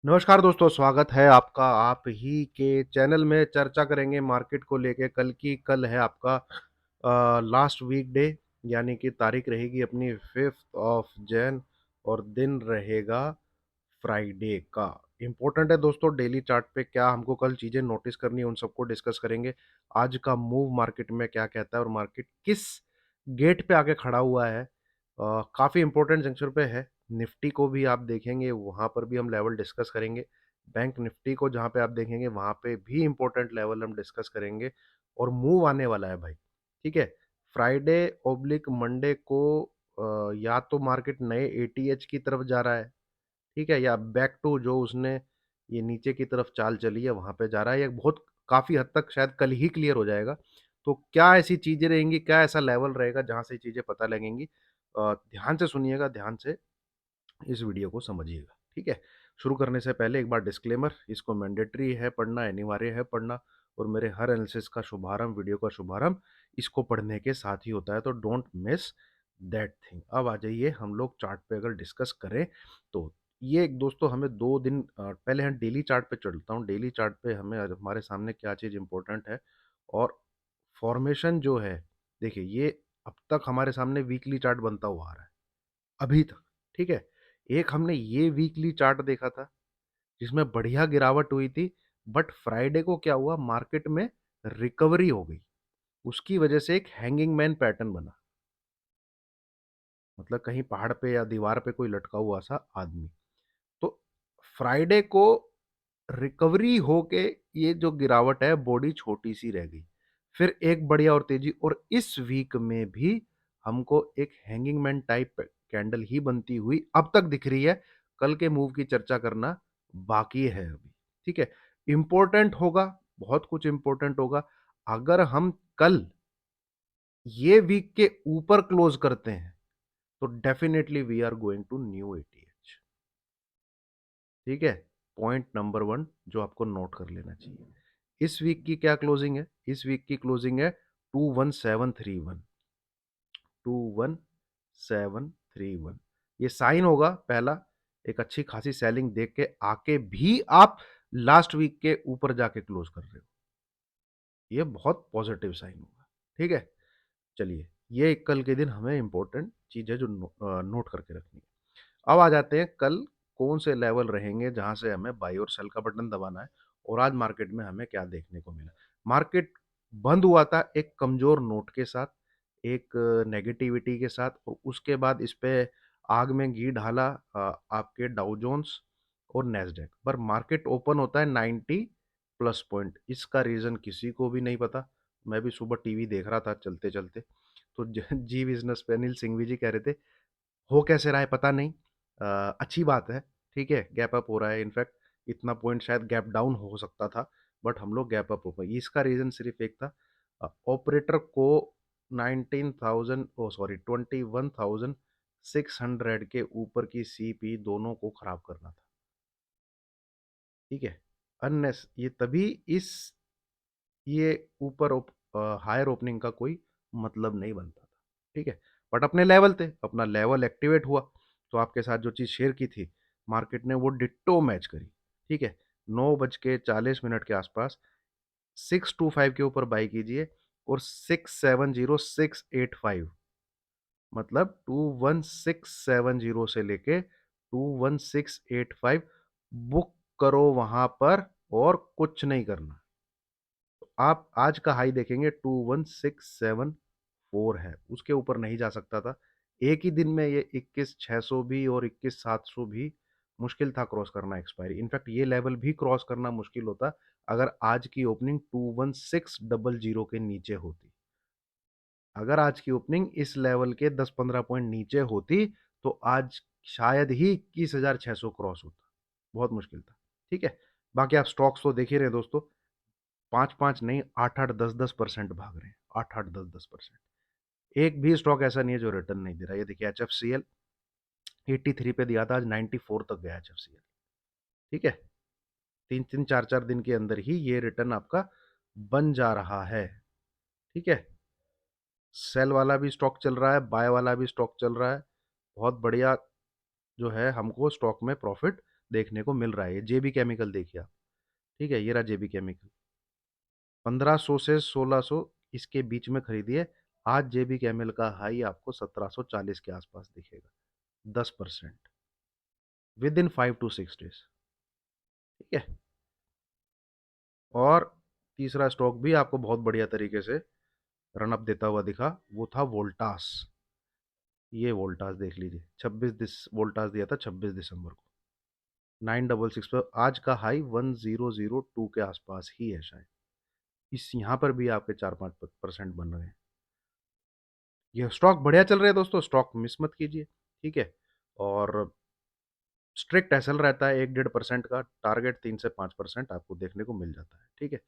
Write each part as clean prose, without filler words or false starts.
नमस्कार दोस्तों, स्वागत है आपका आप ही के चैनल में। चर्चा करेंगे मार्केट को लेके। कल है आपका लास्ट वीकडे, यानी कि तारीख रहेगी अपनी 5th ऑफ जैन और दिन रहेगा फ्राइडे का। इम्पोर्टेंट है दोस्तों, डेली चार्ट पे क्या हमको कल चीज़ें नोटिस करनी है उन सबको डिस्कस करेंगे। आज का मूव मार्केट में क्या कहता है और मार्केट किस गेट पे आके खड़ा हुआ है। काफ़ी इम्पोर्टेंट जंक्शन पे है। निफ्टी को भी आप देखेंगे, वहाँ पर भी हम लेवल डिस्कस करेंगे। बैंक निफ्टी को जहाँ पे आप देखेंगे वहाँ पे भी इम्पोर्टेंट लेवल हम डिस्कस करेंगे और मूव आने वाला है भाई। ठीक है? फ्राइडे ऑब्लिक मंडे को या तो मार्केट नए एटीएच की तरफ जा रहा है, ठीक है? या बैक टू जो उसने ये नीचे की तरफ चाल चली है वहाँ पे जा रहा है। ये बहुत काफ़ी हद तक शायद कल ही क्लियर हो जाएगा। तो क्या ऐसी चीज़ें रहेंगी, क्या ऐसा लेवल रहेगा जहाँ से चीज़ें पता लगेंगी? ध्यान से सुनिएगा, ध्यान से इस वीडियो को समझिएगा, ठीक है? शुरू करने से पहले एक बार डिस्क्लेमर, इसको मैंडेटरी है पढ़ना, अनिवार्य है पढ़ना और मेरे हर एनालिसिस का शुभारंभ, वीडियो का शुभारंभ इसको पढ़ने के साथ ही होता है, तो डोंट मिस दैट थिंग। अब आ जाइए हम लोग चार्ट पे अगर डिस्कस करें तो ये एक दोस्तों हमें 2 दिन पहले हम डेली चार्ट पे चलता हूँ। डेली चार्ट पे हमें हमारे सामने क्या चीज़ इम्पोर्टेंट है और फॉर्मेशन जो है, देखिए ये अब तक हमारे सामने वीकली चार्ट बनता हुआ आ रहा है, अभी तक, ठीक है? एक हमने ये वीकली चार्ट देखा था, जिसमें बढ़िया गिरावट हुई थी, बट फ्राइडे को क्या हुआ, मार्केट में रिकवरी हो गई। उसकी वजह से एक हैंगिंग मैन पैटर्न बना। मतलब कहीं पहाड़ पे या दीवार पे कोई लटका हुआ सा आदमी। तो फ्राइडे को रिकवरी होके ये जो गिरावट है बॉडी छोटी सी रह गई। फिर एक बढ़िया और तेजी, और इस वीक में भी हमको एक हैंगिंग मैन टाइप कैंडल ही बनती हुई अब तक दिख रही है। कल के मूव की चर्चा करना बाकी है अभी, ठीक है? इंपॉर्टेंट होगा, बहुत कुछ इंपॉर्टेंट होगा। अगर हम कल ये वीक के ऊपर क्लोज करते हैं तो definitely we are going to new ATH, ठीक है? पॉइंट नंबर वन जो आपको नोट कर लेना चाहिए। इस वीक की क्या क्लोजिंग है? इस वीक की क्लोजिंग है 21731। 21731 ये साइन होगा पहला। एक अच्छी खासी सेलिंग देख के आके भी आप लास्ट वीक के ऊपर जाके क्लोज कर रहे हो, ये बहुत पॉजिटिव साइन होगा, ठीक है? चलिए, ये कल के दिन हमें इंपॉर्टेंट चीज है जो नोट करके रखनी है। अब आ जाते हैं कल कौन से लेवल रहेंगे जहां से हमें बाई और सेल का बटन दबाना है और आज मार्केट में हमें क्या देखने को मिला। मार्केट बंद हुआ था एक कमजोर नोट के साथ, एक नेगेटिविटी के साथ, और उसके बाद इस पे आग में घी ढाला आपके डाउ जोन्स और नेस्डेक पर। मार्केट ओपन होता है 90 प्लस पॉइंट। इसका रीजन किसी को भी नहीं पता। मैं भी सुबह टीवी देख रहा था चलते चलते, तो जी बिजनेस पे अनिल सिंघवी जी कह रहे थे हो कैसे रहा है पता नहीं। अच्छी बात है, ठीक है, गैप अप हो रहा है। इनफैक्ट इतना पॉइंट शायद गैप डाउन हो सकता था, बट हम लोग गैप अप हो गए। इसका रीज़न सिर्फ एक था, ऑपरेटर को 19,000 ओ सॉरी 21,600 के ऊपर की सीपी दोनों को खराब करना था, ठीक है? अननेस ये तभी इस ये ऊपर हायर ओपनिंग का कोई मतलब नहीं बनता था, ठीक है? बट अपने लेवल थे, अपना लेवल एक्टिवेट हुआ, तो आपके साथ जो चीज़ शेयर की थी मार्केट ने वो डिट्टो मैच करी, ठीक है? 9:40 के आसपास 625 के ऊपर बाई कीजिए और 670685, मतलब 21670 से लेके 21685 बुक करो वहां पर, और कुछ नहीं करना। आप आज का हाई देखेंगे 21674 है, उसके ऊपर नहीं जा सकता था। एक ही दिन में ये 21,600 भी और 21,700 भी मुश्किल था क्रॉस करना एक्सपायरी। इनफैक्ट ये लेवल भी क्रॉस करना मुश्किल होता अगर आज की ओपनिंग 21600 के नीचे होती। अगर आज की ओपनिंग इस लेवल के 10-15 पॉइंट नीचे होती तो आज शायद ही 21,600 क्रॉस होता। बहुत मुश्किल था, ठीक है? बाकी आप स्टॉक्स तो देख ही रहे दोस्तों, 5-5 नहीं, 8-8, 10-10% भाग रहे हैं। 8-8, 10-10%। एक भी स्टॉक ऐसा नहीं है जो रिटर्न नहीं दे रहा है। ये देखिए एचएफसीएल 83 पे दिया था, आज 94 तक गया एचएफसीएल, ठीक है? 3-3, 4-4 दिन के अंदर ही ये रिटर्न आपका बन जा रहा है, ठीक है? सेल वाला भी स्टॉक चल रहा है, बाय वाला भी स्टॉक चल रहा है। बहुत बढ़िया जो है हमको स्टॉक में प्रॉफिट देखने को मिल रहा है। ये जेबी केमिकल देखिए आप, ठीक है, ये रहा जेबी केमिकल। 1500 से 1600 इसके बीच में खरीदिए। आज जेबी केमिकल का हाई आपको 1740 के आसपास दिखेगा, 10% विद इन 5 to 6 डेज। ठीक है। और तीसरा स्टॉक भी आपको बहुत बढ़िया तरीके से रन अप देता हुआ दिखा, वो था वोल्टास। ये वोल्टास देख लीजिए, 26 वोल्टास दिया था 26 दिसंबर को, 966 पर। आज का हाई 1002 के आसपास ही है शायद। इस यहाँ पर भी आपके 4-5% बन रहे हैं। ये स्टॉक बढ़िया चल रहे हैं दोस्तों, स्टॉक मिस मत कीजिए। ठीक है। और स्ट्रिक्ट एसएल रहता है, 1-1.5% का टारगेट, 3 से 5% आपको देखने को मिल जाता है। ठीक है।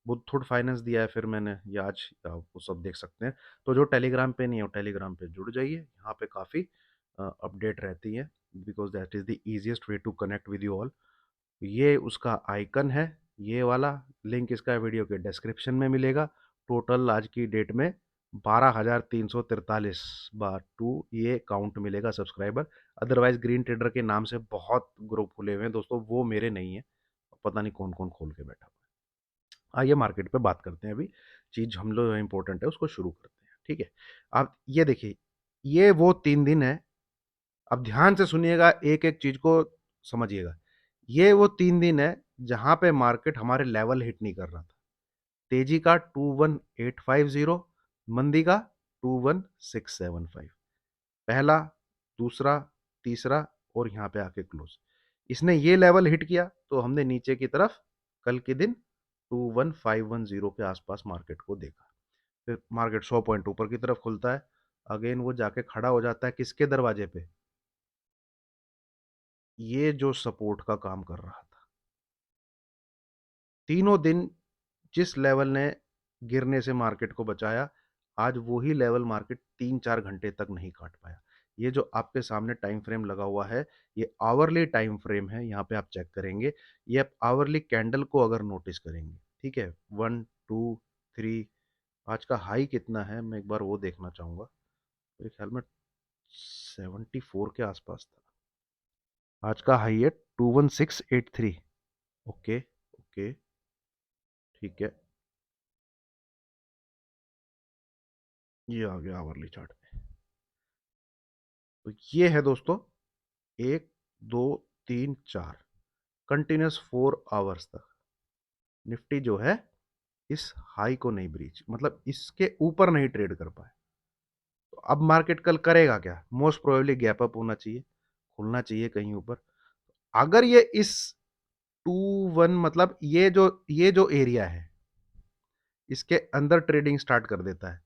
मुथूट फाइनेंस दिया है फिर मैंने, ये आज वो सब देख सकते हैं। तो जो टेलीग्राम पे नहीं है वो टेलीग्राम पे जुड़ जाइए, यहाँ पे काफ़ी अपडेट रहती है, because that is the easiest way to connect with you all. ये उसका आइकन है, ये वाला लिंक इसका वीडियो के डिस्क्रिप्शन में मिलेगा। टोटल आज की डेट में 12,343 बार टू ये काउंट मिलेगा सब्सक्राइबर। अदरवाइज ग्रीन ट्रेडर के नाम से बहुत ग्रुप खुले हुए हैं दोस्तों, वो मेरे नहीं है, पता नहीं कौन कौन खोल के बैठा हुआ है। आइए मार्केट पे बात करते हैं। अभी चीज़ हम लोग इंपॉर्टेंट है उसको शुरू करते हैं। ठीक है। आप ये देखिए, ये वो 3 दिन है। अब ध्यान से सुनिएगा, एक एक चीज को समझिएगा। ये वो 3 दिन है जहां पे मार्केट हमारे लेवल हिट नहीं कर रहा था। तेजी का 21850, मंदी का 21675। पहला, दूसरा, तीसरा और यहाँ पे आके क्लोज। इसने ये लेवल हिट किया तो हमने नीचे की तरफ कल के दिन 21510 के आसपास मार्केट को देखा। फिर मार्केट 100 पॉइंट ऊपर की तरफ खुलता है। अगेन वो जाके खड़ा हो जाता है किसके दरवाजे पे? ये जो सपोर्ट का काम कर रहा था। तीनों दिन जिस लेवल ने गिरने से मार्केट को बचाया, आज वही लेवल मार्केट 3-4 घंटे तक नहीं काट पाया। ये जो आपके सामने टाइम फ्रेम लगा हुआ है, ये आवरली टाइम फ्रेम है, यहाँ पे आप चेक करेंगे। ये आप आवरली कैंडल को अगर नोटिस करेंगे, ठीक है, 1, 2, 3, आज का हाई कितना है मैं एक बार वो देखना चाहूंगा। मेरे ख्याल में 74 के आसपास था। आज का हाई है 21683। ओके, ओके, ठीक है। ये आ गया आवरली चार्ट में। तो ये है दोस्तों, 1, 2, 3, 4 कंटिन्यूस 4 आवर्स तक निफ्टी जो है इस हाई को नहीं ब्रीच, मतलब इसके ऊपर नहीं ट्रेड कर पाए। तो अब मार्केट कल करेगा क्या? मोस्ट प्रोबेबली गैप अप होना चाहिए, खुलना चाहिए कहीं ऊपर। अगर ये इस 2-1 मतलब ये जो एरिया है इसके अंदर ट्रेडिंग स्टार्ट कर देता है,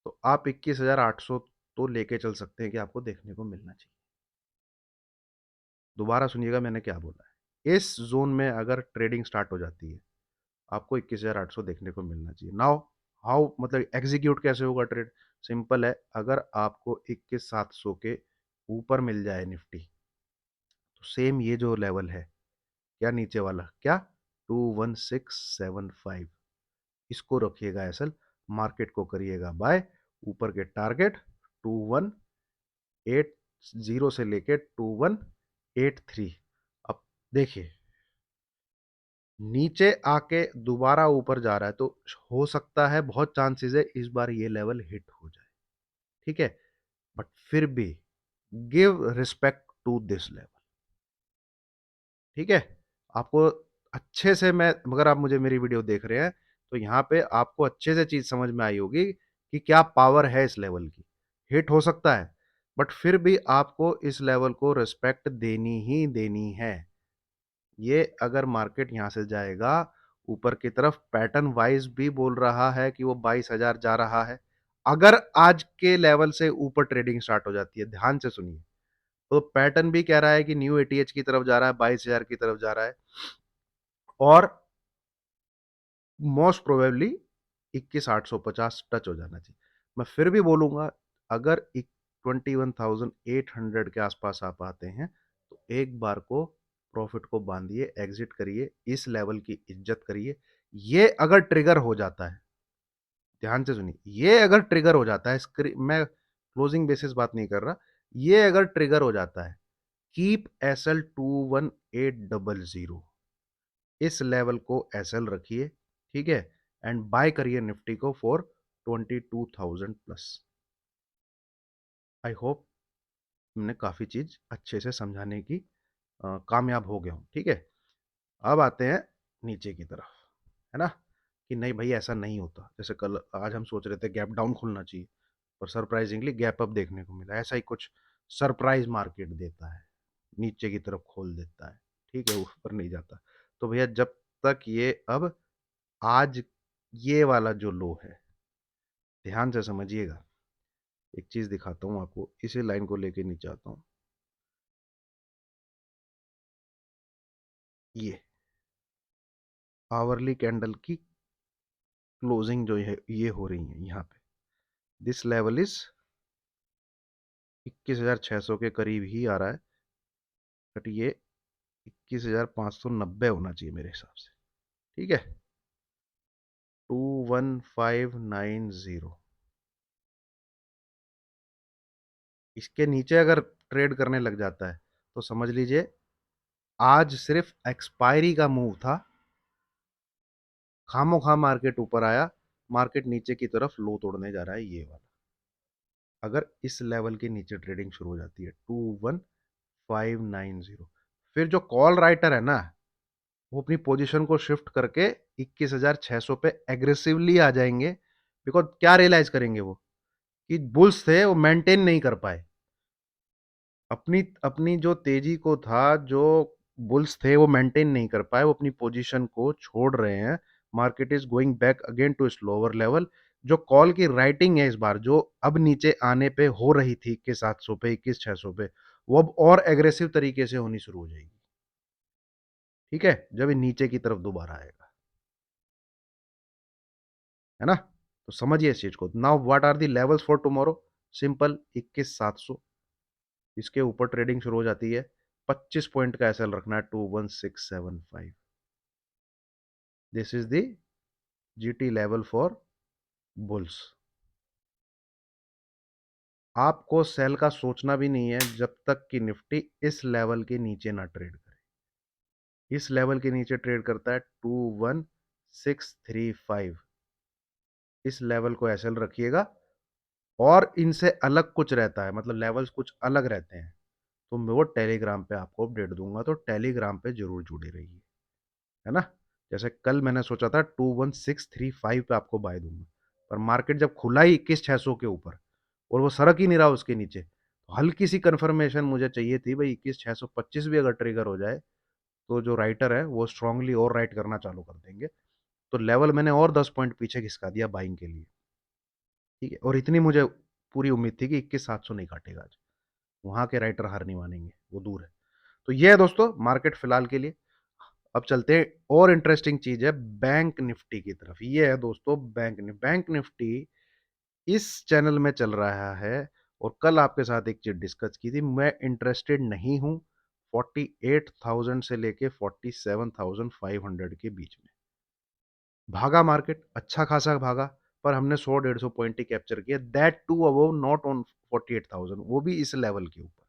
तो आप 21,800 तो लेके चल सकते हैं कि आपको देखने को मिलना चाहिए। दोबारा सुनिएगा मैंने क्या बोला है। इस जोन में अगर ट्रेडिंग स्टार्ट हो जाती है, आपको 21,800 देखने को मिलना चाहिए। नाउ हाउ, मतलब एग्जीक्यूट कैसे होगा ट्रेड? सिंपल है, अगर आपको 21,700 के ऊपर मिल जाए निफ्टी, तो सेम ये जो लेवल है, क्या नीचे वाला, क्या 21675, इसको रखिएगा एसल, मार्केट को करिएगा बाय। ऊपर के टारगेट 2180 से लेके 2183। अब देखिए, नीचे आके दोबारा ऊपर जा रहा है तो हो सकता है, बहुत चांसेस है इस बार ये लेवल हिट हो जाए। ठीक है। बट फिर भी give respect to this level. ठीक है। आपको अच्छे से, मैं अगर आप मुझे मेरी वीडियो देख रहे हैं तो यहाँ पे आपको अच्छे से चीज समझ में आई होगी कि क्या पावर है इस लेवल की। हिट हो सकता है, बट फिर भी आपको इस लेवल को रिस्पेक्ट देनी ही देनी है। ये अगर मार्केट यहाँ से जाएगा ऊपर की तरफ, पैटर्न वाइज भी बोल रहा है कि वो 22,000 जा रहा है। अगर आज के लेवल से ऊपर ट्रेडिंग स्टार्ट हो जाती है, ध्यान से सुनिए, तो पैटर्न भी कह रहा है कि न्यू एटीएच की तरफ जा रहा है, 22,000 की तरफ जा रहा है। और मोस्ट प्रोबेबली 21,850 टच हो जाना चाहिए। मैं फिर भी बोलूंगा, अगर 21,800 के आसपास आप आते हैं तो एक बार को प्रॉफिट को बांधिए, एग्जिट करिए, इस लेवल की इज्जत करिए। ये अगर ट्रिगर हो जाता है, ध्यान से सुनिए, ये अगर ट्रिगर हो जाता है, मैं क्लोजिंग बेसिस बात नहीं कर रहा, ये अगर ट्रिगर हो जाता है कीप SL 21800, इस लेवल को SL रखिए, ठीक है, एंड बाय करिए निफ्टी को फॉर 22,000 प्लस। आई होप हमने काफी चीज अच्छे से समझाने की कामयाब हो गया हूं, ठीक है। अब आते हैं नीचे की तरफ, है ना, कि नहीं भाई ऐसा नहीं होता, जैसे कल आज हम सोच रहे थे गैप डाउन खुलना चाहिए, पर सरप्राइजिंगली गैप अप देखने को मिला, ऐसा ही कुछ सरप्राइज मार्केट देता है, नीचे की तरफ खोल देता है, ठीक है, ऊपर नहीं जाता। तो भैया जब तक ये अब आज ये वाला जो लो है, ध्यान से समझिएगा, एक चीज दिखाता हूं आपको, इसी लाइन को लेके नीचे आता हूं, ये आवरली कैंडल की क्लोजिंग जो है ये हो रही है यहाँ पे, दिस लेवल इज 21,600 के करीब ही आ रहा है, बट ये 21,590 होना चाहिए मेरे हिसाब से, ठीक है। 21590, इसके नीचे अगर ट्रेड करने लग जाता है तो समझ लीजिए आज सिर्फ एक्सपायरी का मूव था, खामो खाम मार्केट ऊपर आया, मार्केट नीचे की तरफ लो तोड़ने जा रहा है ये वाला, अगर इस लेवल के नीचे ट्रेडिंग शुरू हो जाती है 21590, फिर जो कॉल राइटर है ना, वो अपनी पोजीशन को शिफ्ट करके 21,600 पे एग्रेसिवली आ जाएंगे, बिकॉज क्या रियलाइज करेंगे वो, कि बुल्स थे वो मेंटेन नहीं कर पाए अपनी अपनी जो तेजी को था, जो बुल्स थे वो मेंटेन नहीं कर पाए, वो अपनी पोजीशन को छोड़ रहे हैं, market is going back again to slower level, जो कॉल की राइटिंग है इस बार जो अब नीचे आने पे हो रही थी 21,700 पे 21,600 पे, वो अब और एग्रेसिव तरीके से होनी शुरू हो जाएगी, ठीक है, जब ये नीचे की तरफ दोबारा आएगा, है ना। तो समझिए इस चीज को, now what are the levels for tomorrow, simple 21,700, इसके ऊपर ट्रेडिंग शुरू हो जाती है, 25 पॉइंट का एसएल रखना है 21675, this is the GT level for bulls. आपको सेल का सोचना भी नहीं है जब तक कि निफ्टी इस लेवल के नीचे ना ट्रेड करे, इस लेवल के नीचे ट्रेड करता है 21635, इस लेवल को एसएल रखिएगा, और इनसे अलग कुछ रहता है, मतलब लेवल्स कुछ अलग रहते हैं, तो मैं वो टेलीग्राम पे आपको अपडेट दूंगा, तो टेलीग्राम पे जरूर जुड़े रहिए, है ना। जैसे कल मैंने सोचा था 21635 पे आपको बाय दूंगा, पर मार्केट जब खुला ही 21,600 के ऊपर और वो सरक ही नहीं रहा उसके नीचे, तो हल्की सी कंफर्मेशन मुझे चाहिए थी भाई, 21,625 भी अगर ट्रिगर हो जाए तो जो राइटर है वो स्ट्रांगली और राइट करना चालू कर देंगे, तो लेवल मैंने और 10 पॉइंट पीछे खिसका दिया बाइंग के लिए, ठीक है, और इतनी मुझे पूरी उम्मीद थी कि 21,700 नहीं काटेगा आज, वहां के राइटर हार नहीं मानेंगे, वो दूर है। तो ये है दोस्तों मार्केट फिलहाल के लिए। अब चलते हैं, और इंटरेस्टिंग चीज है बैंक निफ्टी की तरफ, ये है दोस्तों बैंक निफ्टी इस चैनल में चल रहा है, और कल आपके साथ एक चीज डिस्कस की थी, मैं इंटरेस्टेड नहीं हूं 48,000 से लेके 47,500 के बीच में, भागा मार्केट अच्छा खासा भागा, पर हमने 100-150 पॉइंट ही कैप्चर किया, that to above not on 48,000, वो भी इस लेवल के ऊपर,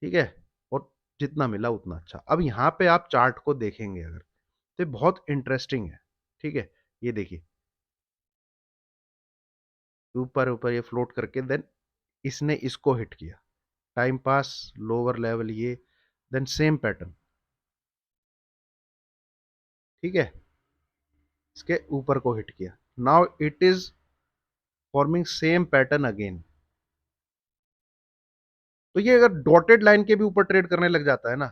ठीक है, और जितना मिला उतना अच्छा। अब यहाँ पे आप चार्ट को देखेंगे अगर, तो बहुत इंटरेस्टिंग है, ठीक है, ये देखिए ऊपर ऊपर ये फ्लोट करके देन इसने इसको हिट किया, टाइम पास लोअर लेवल ये, देन सेम पैटर्न, ठीक है, इसके ऊपर को हिट किया, now it is forming same pattern again, तो ये अगर डॉटेड लाइन के भी ऊपर ट्रेड करने लग जाता है ना,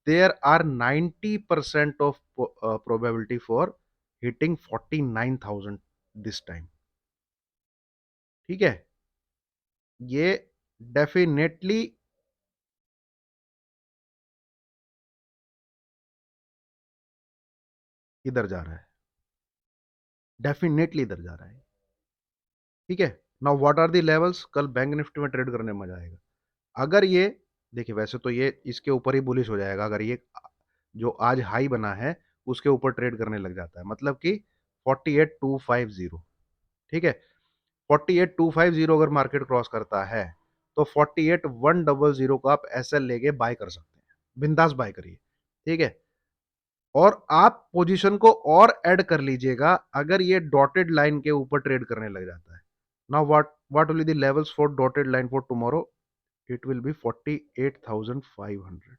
there are 90% of probability for hitting 49,000 this time, ठीक है, ये डेफिनेटली इधर जा रहा है, डेफिनेटली इधर जा रहा है, ठीक है। Now what are the levels, कल बैंक निफ्टी में ट्रेड करने में मजा आएगा, अगर ये, देखिए वैसे तो ये इसके ऊपर ही बुलिश हो जाएगा, अगर ये जो आज हाई बना है उसके ऊपर ट्रेड करने लग जाता है, मतलब कि 48,250, ठीक है, 48,250 अगर मार्केट क्रॉस करता है तो 48,100 का आप एसएल लेके बाय कर सकते हैं, बिंदास बाय करिए, ठीक है। और आप पोजीशन को और ऐड कर लीजिएगा अगर ये डॉटेड लाइन के ऊपर ट्रेड करने लग जाता है। Now what will be the levels for dotted line for tomorrow? It will be 48,500,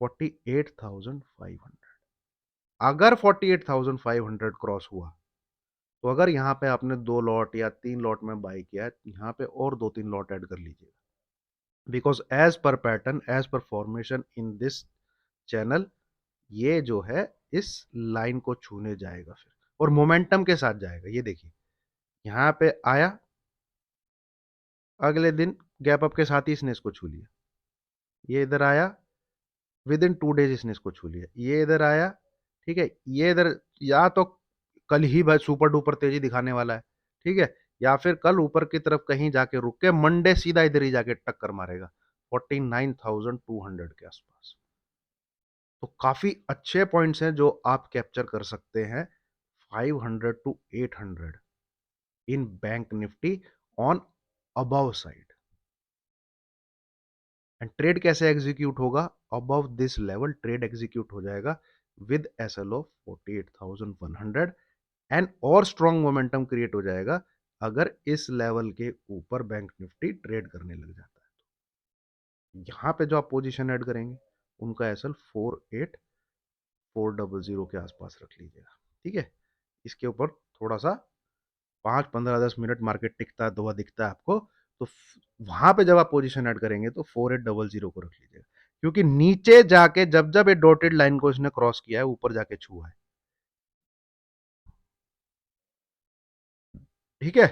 48,500। अगर 48,500 क्रॉस हुआ, तो अगर यहाँ पे आपने 2 लॉट या 3 लॉट में बाई किया है, यहाँ पे और 2-3 लॉट ऐड कर लीजिएगा, because as per pattern, as per formation in this channel, ये जो है इस लाइन को छूने जाएगा फिर, और मोमेंटम के साथ जाएगा। ये देखिए, यहाँ पे आया, अगले दिन गैप अप के साथ ही इसने इसको छू लिया, ये इधर आया, विद इन 2 डेज इसने इसको छू लिया, ये इधर आया, ठीक है, ये इधर या तो कल ही भाई सुपर डुपर तेजी दिखाने वाला है, ठीक है, या फिर कल ऊपर की तरफ कहीं जाके रुक के मंडे सीधा इधर ही जाके टक्कर मारेगा 49,200 के आसपास। तो काफी अच्छे पॉइंट्स हैं जो आप कैप्चर कर सकते हैं 500 to 800 in bank Nifty on above side. And trade कैसे एग्जीक्यूट होगा? Above this level trade execute हो जाएगा विद एसएल ऑफ 48,100, एंड और स्ट्रॉन्ग मोमेंटम क्रिएट हो जाएगा अगर इस लेवल के ऊपर बैंक निफ्टी ट्रेड करने लग जाता है। तो यहां पे जो आप पोजीशन ऐड करेंगे उनका एसएल 48,400 के आसपास रख लीजिएगा, ठीक है। इसके ऊपर थोड़ा सा 5-15-10 मिनट मार्केट टिकता हुआ दिखता है आपको, तो वहां पे जब आप पोजीशन ऐड करेंगे तो 4800 को रख लीजिएगा, क्योंकि नीचे जाके जब जब ये डॉटेड लाइन को इसने क्रॉस किया है, ऊपर जाके छुआ है, ठीक है।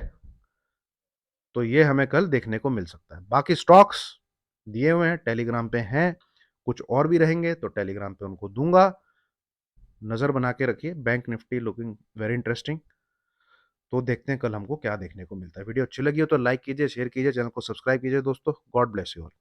तो ये हमें कल देखने को मिल सकता है। बाकी स्टॉक्स दिए हुए हैं, टेलीग्राम पे हैं, कुछ और भी रहेंगे तो टेलीग्राम पे उनको दूंगा, नजर बना के रखिए। Bank Nifty looking very interesting. तो देखते हैं कल हमको क्या देखने को मिलता है। वीडियो अच्छी लगी हो तो लाइक कीजिए, शेयर कीजिए, चैनल को सब्सक्राइब कीजिए दोस्तों। God bless you all.